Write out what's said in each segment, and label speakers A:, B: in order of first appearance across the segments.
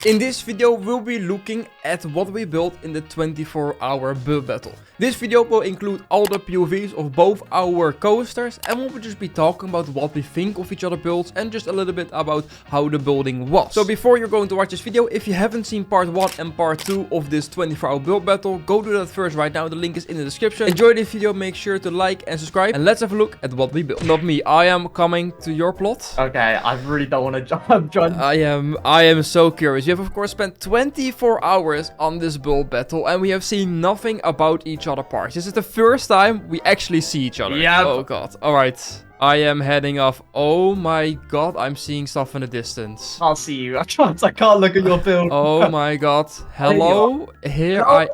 A: In this video, we'll be looking at what we built in the 24-hour build battle. This video will include all the POVs of both our coasters, and we'll just be talking about what we think of each other builds and just a little bit about how the building was. So before you're going to watch this video, if you haven't seen part 1 and part 2 of this 24-hour build battle, go do that first right now. The link is in the description. Enjoy this video, make sure to like and subscribe, and let's have a look at what we built. Not me, I am coming to your plot.
B: Okay, I really don't want to jump.
A: I am so curious. We have of course spent 24 hours on this build battle and we have seen nothing about each other parts. This is the first time we actually see each other.
B: Yeah.
A: Oh god. Alright. I am heading off. Oh my god, I'm seeing stuff in the distance.
B: I'll see you. I can't look at your build.
A: Oh my god. Hello. Here I...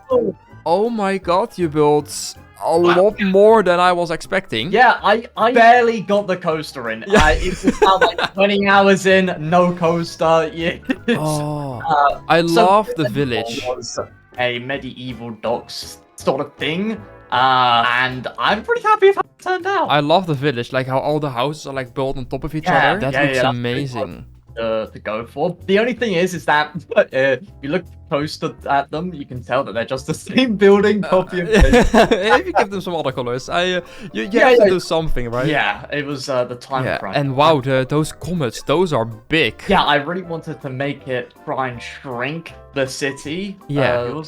A: Oh my god, you built a lot more than I was expecting.
B: Yeah, I barely got the coaster in.
A: Yeah.
B: It's about like 20 hours in, no coaster. Yeah.
A: Oh, I love the village.
B: Was a medieval docks sort of thing. And I'm pretty happy with how it turned out.
A: I love the village, like how all the houses are like built on top of each other. That looks amazing.
B: To go for. The only thing is that if you look closer at them, you can tell that they're just the same building copy of this.
A: If you give them some other colors, you have to do something, right?
B: Yeah, it was the time frame.
A: And wow, those comets, those are big.
B: Yeah, I really wanted to make it try and shrink the city.
A: Yeah.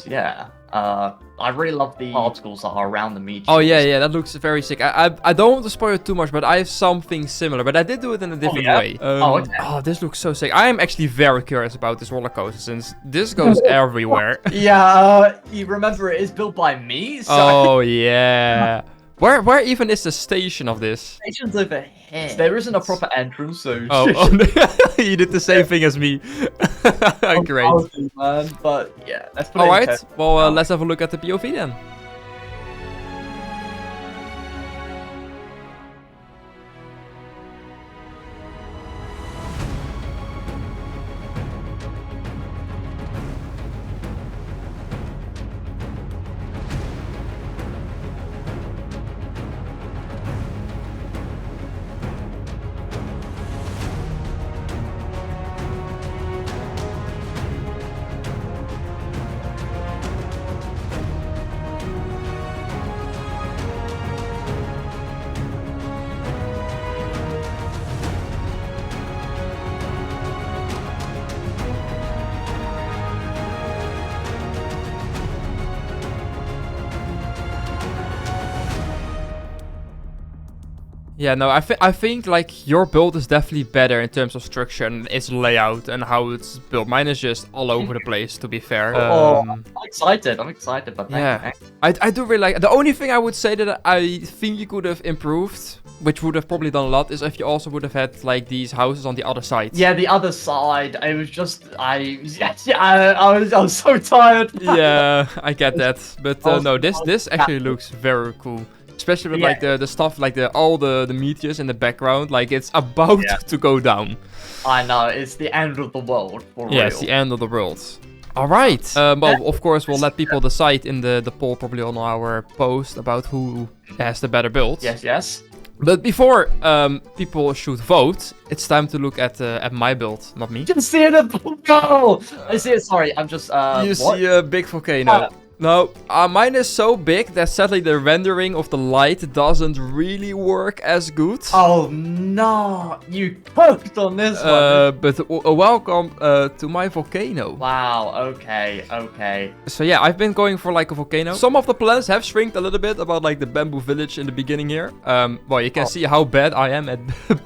B: I really love the particles that are around the meteors.
A: Oh yeah, that looks very sick. I don't want to spoil it too much, but I have something similar, but I did do it in a different way.
B: Okay.
A: Oh, this looks so sick. I am actually very curious about this roller coaster since this goes everywhere.
B: Yeah, you remember it is built by me. So
A: oh yeah. Where even is the station of this?
B: Station's over here. There isn't a proper entrance, so...
A: Oh, you did the same thing as me. Great.
B: Man, but yeah, let's put
A: Alright, well, let's have a look at the POV then. Yeah, no, I think like your build is definitely better in terms of structure and its layout and how it's built. Mine is just all over the place, to be fair.
B: I'm excited, but
A: yeah, I do really like. The only thing I would say that I think you could have improved, which would have probably done a lot, is if you also would have had like these houses on the other side.
B: Yeah, the other side. It was just I was so tired.
A: Yeah, I get that, but no, this actually looks very cool. Especially with like the stuff, like all the meteors in the background, like it's about to go down.
B: I know, it's the end of the world for real.
A: Yeah, it's the end of the world. Alright, well, of course, we'll let people decide in the poll, probably on our post, about who has the better build.
B: Yes.
A: But before people should vote, it's time to look at my build, not me.
B: You can see it in the goal! I see it, sorry, I'm just,
A: You see a big volcano. No, mine is so big that sadly the rendering of the light doesn't really work as good.
B: Oh no, you cooked on this one.
A: But welcome to my volcano.
B: Wow, okay.
A: So yeah, I've been going for like a volcano. Some of the plans have shrinked a little bit about like the bamboo village in the beginning here. Well, you can see how bad I am at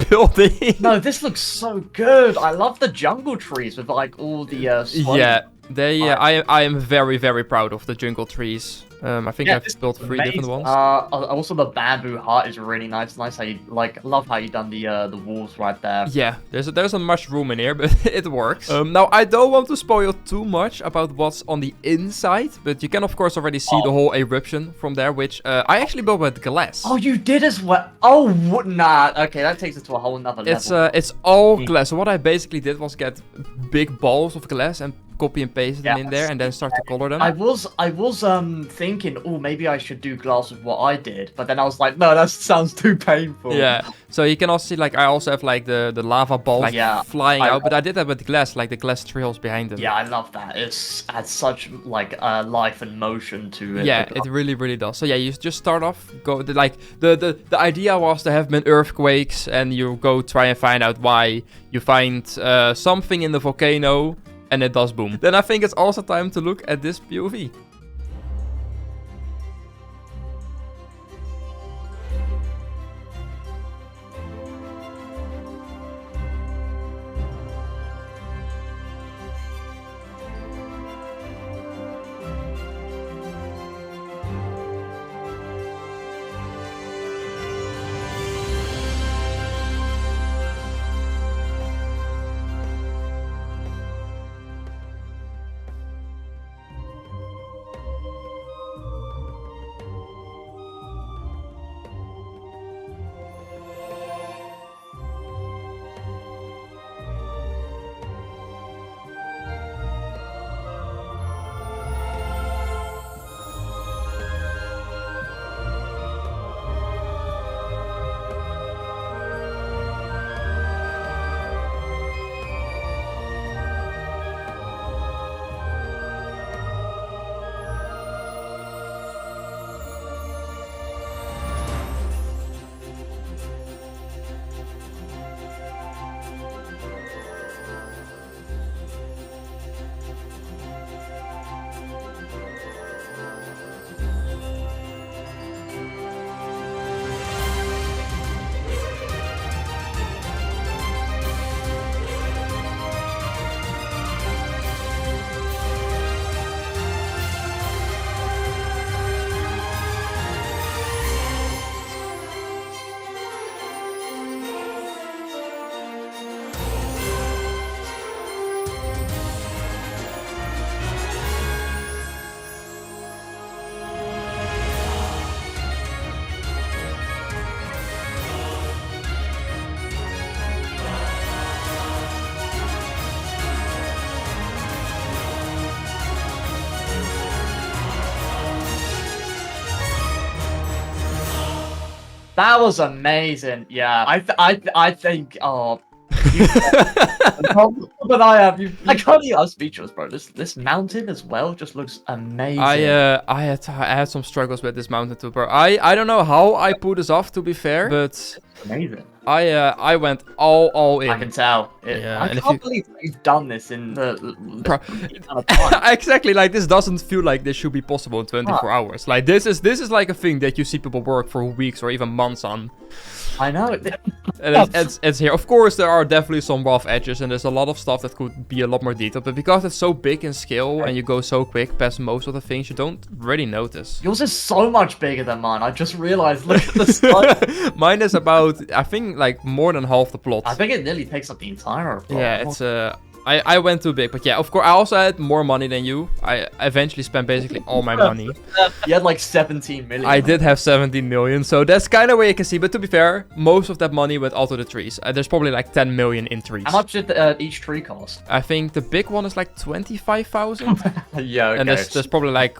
A: building.
B: No, this looks so good. I love the jungle trees with like all the
A: yeah. I am very, very proud of the jungle trees. I think I've built 3 different ones.
B: Also the bamboo hut is really nice. Nice how you love how you done the walls right there.
A: Yeah, there's not much room in here, but it works. Now I don't want to spoil too much about what's on the inside, but you can of course already see the whole eruption from there, which I actually built with glass.
B: Oh, you did as well. Oh, nah. Okay, that takes it to a whole nother level.
A: It's all glass. So what I basically did was get big balls of glass and copy and paste them in there and then start to color them.
B: I was thinking, oh, maybe I should do glass with what I did, but then I was like, no, that sounds too painful.
A: Yeah. So you can also see, like, I also have like the lava balls like, flying out, but I did that with the glass, like the glass trails behind them.
B: Yeah, I love that. It adds such like life and motion to it.
A: Yeah, it really, really does. So yeah, you just start off. The idea was to have been earthquakes, and you go try and find out why. You find something in the volcano, and it does boom. Then I think it's also time to look at this POV.
B: That was amazing. Yeah, I think. Oh, but I can't even. I'm speechless, bro. This mountain as well just looks amazing.
A: I had some struggles with this mountain too, bro. I don't know how I pulled this off, to be fair, but
B: amazing.
A: I went all in.
B: I can tell. I can't believe you've done this in the amount of time.
A: Exactly, like this doesn't feel like this should be possible in 24 hours. Like this is like a thing that you see people work for weeks or even months on.
B: I know.
A: And it's here. Of course, there are definitely some rough edges, and there's a lot of stuff that could be a lot more detailed. But because it's so big in scale and you go so quick past most of the things, you don't really notice.
B: Yours is so much bigger than mine. I just realized. Look at the size.
A: Mine is about, I think, like more than half the plot.
B: I think it nearly takes up the entire plot.
A: Yeah, it's I went too big, but yeah, of course, I also had more money than you. I eventually spent basically all my money.
B: You had like 17 million.
A: I did have 17 million, so that's kind of where you can see. But to be fair, most of that money went out to the trees. There's probably like 10 million in trees.
B: How much did each tree cost?
A: I think the big one is like 25,000.
B: Yeah, okay.
A: And there's probably like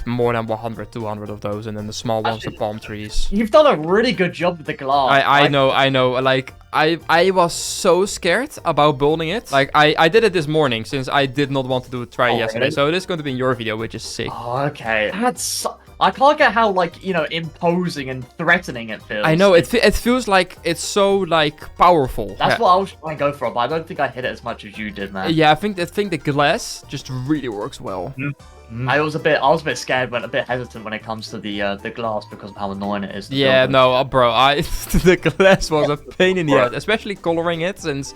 A: more than 100, 200 of those, and then the small ones, the palm trees.
B: You've done a really good job with the glass.
A: I know. Like, I was so scared about building it. Like, I did it this morning, since I did not want to do a try yesterday. Really? So it is going to be in your video, which is sick.
B: Oh, okay. I can't get how, like, you know, imposing and threatening it feels.
A: I know, it feels like it's so, like, powerful.
B: That's what I was trying to go for, but I don't think I hit it as much as you did, man.
A: Yeah, I think the glass just really works well.
B: I was a bit scared, a bit hesitant when it comes to the glass because of how annoying it is.
A: Yeah, no, bro, the glass was a pain in the ass, especially coloring it, since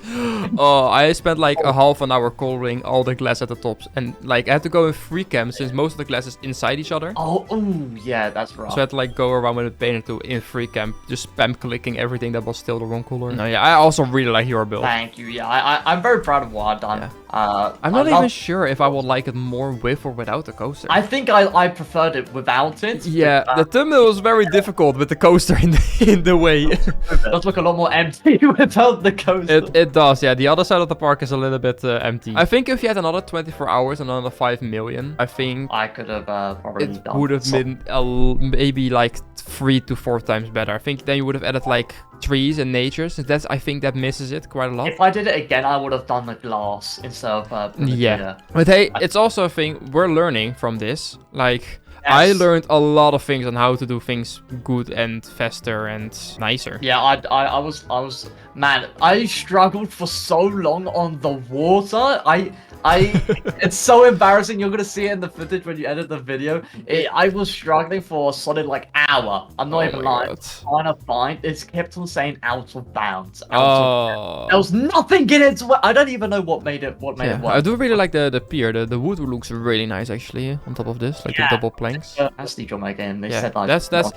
A: I spent like a half an hour coloring all the glass at the tops, and like I had to go in free cam since most of the glass is inside each other.
B: Oh, ooh, yeah, that's right.
A: So I had to like go around with a painter to in free cam, just spam clicking everything that was still the wrong color. No, yeah, I also really like your build.
B: Thank you. Yeah, I'm very proud of what I've done.
A: Yeah. I'm not even sure if I would like it more with or without the coaster.
B: I think I preferred it without it.
A: Yeah, the thumbnail was very difficult with the coaster in the way.
B: It does look a lot more empty without the coaster.
A: It does, yeah. The other side of the park is a little bit empty. I think if you had another 24 hours and another 5 million, I think
B: I could have probably
A: it
B: done
A: would have been maybe like 3 to 4 times better. I think then you would have added like trees and nature, since that's, I think that misses it quite a lot.
B: If I did it again, I would have done the glass instead of
A: yeah. But hey, it's also a thing we're learning from this. Like, I
B: Yes.
A: learned a lot of things on how to do things good and faster and nicer.
B: Yeah, I was man. I struggled for so long on the water. It's so embarrassing. You're gonna see it in the footage when you edit the video. I was struggling for a solid like hour. I'm not even lying.
A: God.
B: Trying to find. It's kept on saying out of bounds.
A: Oh.
B: There was nothing in it. I don't even know what made it. What made it
A: Yeah,
B: work.
A: I do really like the pier. The wood looks really nice actually on top of this, like
B: Yeah.
A: the double planks.
B: That's the drum again. They
A: Yeah,
B: said like
A: that's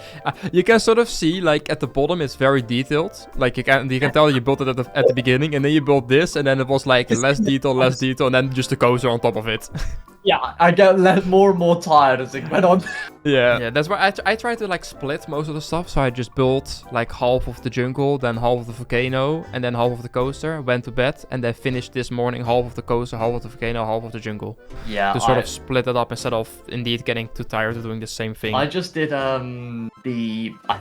A: you can sort of see like at the bottom it's very detailed. Like you can tell you built it at the beginning, and then you built this, and then it was like less detail, and then just the coaster on top of it.
B: Yeah, I get more and more tired as it went on.
A: Yeah, that's why I try to like split most of the stuff. So I just built like half of the jungle, then half of the volcano, and then half of the coaster. Went to bed, and then finished this morning half of the coaster, half of the volcano, half of the jungle.
B: Yeah,
A: To sort of split it up instead of indeed getting too tired of doing the same thing.
B: I just did I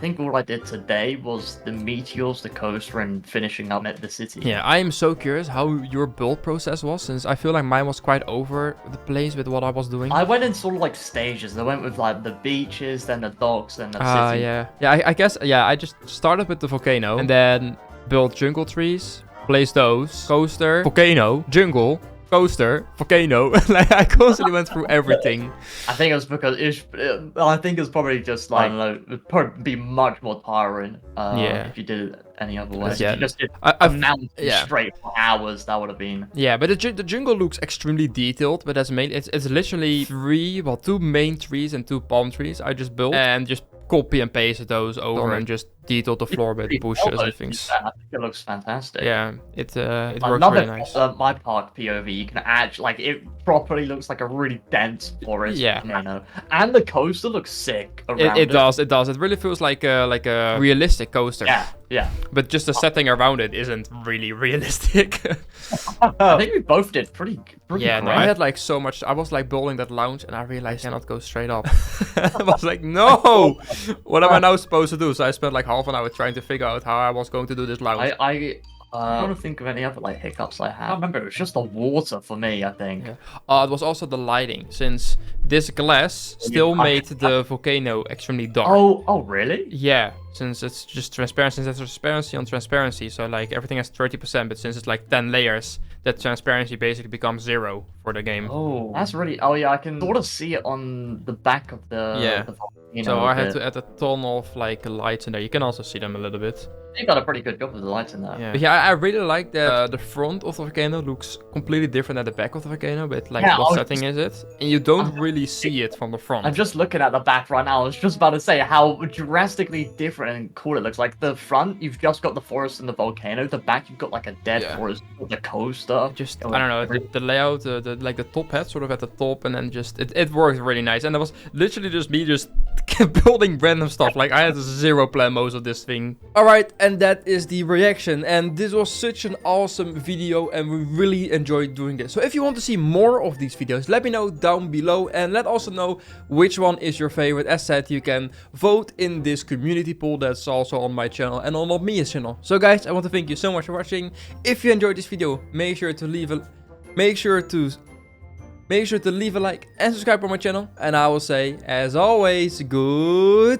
B: think all I did today was the meteors, the coaster, and finishing up at the city.
A: Yeah, I am so curious how your build process was, since I feel like mine was quite over the place with what I was doing.
B: I went in sort of like stages. I went with like the beaches, then the docks, then the city.
A: Yeah, I guess, yeah, I just started with the volcano, and then built jungle trees, placed those, coaster, volcano, jungle, coaster, volcano. Like, I constantly went through everything.
B: I think it was because I think it's probably just like, I don't know, it'd probably be much more tiring if you did it any other way.
A: Yeah.
B: If you just did
A: I've-
B: a mountain
A: yeah.
B: straight for hours, that would have been.
A: Yeah, but the jungle looks extremely detailed, but that's mainly, it's literally 2 main trees and 2 palm trees I just built, and just copy and paste those over and just detailed the floor with bushes and things.
B: I think it looks fantastic.
A: Yeah, it works
B: Another
A: really nice.
B: my park POV, you can actually like it properly looks like a really dense forest.
A: Yeah.
B: You know, and the coaster looks sick around
A: It does. It really feels like a realistic coaster.
B: Yeah.
A: But just the setting around it isn't really realistic.
B: I think we both did pretty
A: Yeah, no,
B: great.
A: I had like so much. I was like building that lounge, and I realized I cannot go straight up. I was like, no, what am I now supposed to do? So I spent like half an hour trying to figure out how I was going to do this lounge.
B: I want to think of any other like hiccups I had. I remember it was just the water for me. I think.
A: Yeah. It was also the lighting, since this glass still made the volcano extremely dark.
B: Oh, really?
A: Yeah, since it's just transparent, since there's transparency on transparency, so like everything has 30%, but since it's like 10 layers, that transparency basically becomes 0 for the game.
B: Oh, that's really. Oh yeah, I can sort of see it on the back of the. The volcano
A: So I had
B: bit.
A: to add a ton of like lights in there. You can also see them a little bit.
B: You got a pretty good job with the lights in there.
A: Yeah, but yeah, I really like that the front of the volcano looks completely different than the back of the volcano, but like what setting is it? And you don't really see it from the front.
B: I'm just looking at the back right now. I was just about to say how drastically different and cool it looks. Like the front, you've just got the forest and the volcano. The back, you've got like a dead forest with the coaster.
A: Just I don't know, the layout, like the top hat sort of at the top, and then just it worked really nice. And it was literally just me just building random stuff. Like I had 0 plan most of this thing. All right, and that is the reaction. And this was such an awesome video, and we really enjoyed doing this. So if you want to see more of these videos, let me know down below, and let also know which one is your favorite. As said, you can vote in this community poll that's also on my channel and on Mia's channel. So guys, I want to thank you so much for watching. If you enjoyed this video, make sure to leave a like and subscribe on my channel. And I will say, as always, goodbye.